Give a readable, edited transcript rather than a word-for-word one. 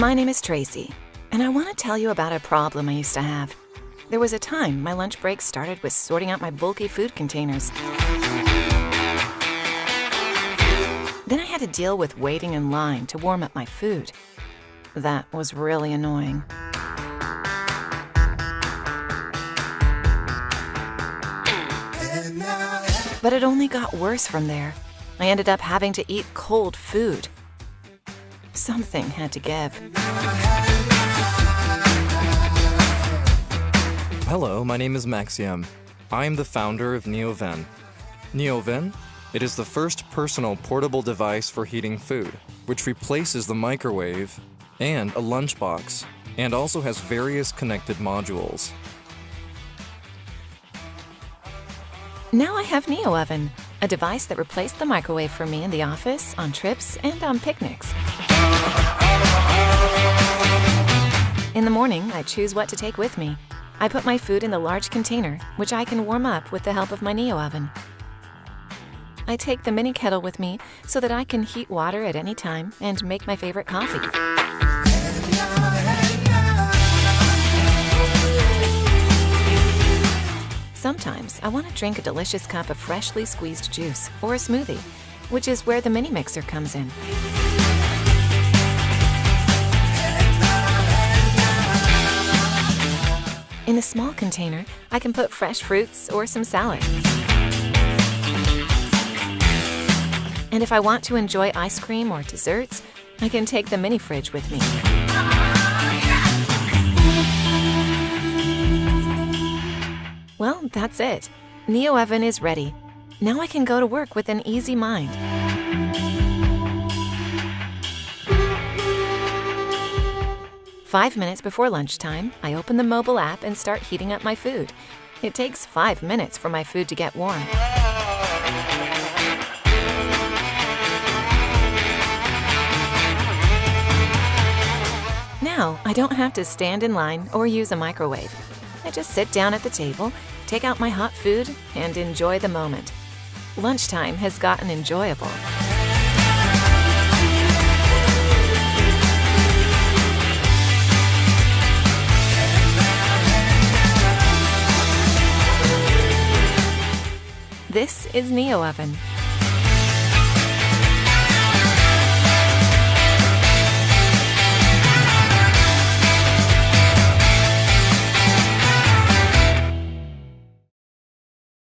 My name is Tracy, and I want to tell you about a problem I used to have. There was a time my lunch break started with sorting out my bulky food containers. Then I had to deal with waiting in line to warm up my food. That was really annoying. But it only got worse from there. I ended up having to eat cold food. Something had to give. Hello, my name is Maxim. I am the founder of Invention. Invention? It is the first personal portable device for heating food, which replaces the microwave and a lunchbox, and also has various connected modules. Now I have Oven, a device that replaced the microwave for me in the office, on trips, and on picnics. In the morning, I choose what to take with me. I put my food in the large container, which I can warm up with the help of my Oven. I take the mini kettle with me so that I can heat water at any time and make my favorite coffee. Sometimes I want to drink a delicious cup of freshly squeezed juice or a smoothie, which is where the mini mixer comes in. In the small container, I can put fresh fruits or some salad. And if I want to enjoy ice cream or desserts, I can take the mini fridge with me. Well, that's it. Oven is ready. Now I can go to work with an easy mind. Five minutes before lunchtime, I open the mobile app and start heating up my food. It takes 5 minutes for my food to get warm. Now, I don't have to stand in line or use a microwave. I just sit down at the table, take out my hot food, and enjoy the moment. Lunchtime has gotten enjoyable. This is Oven.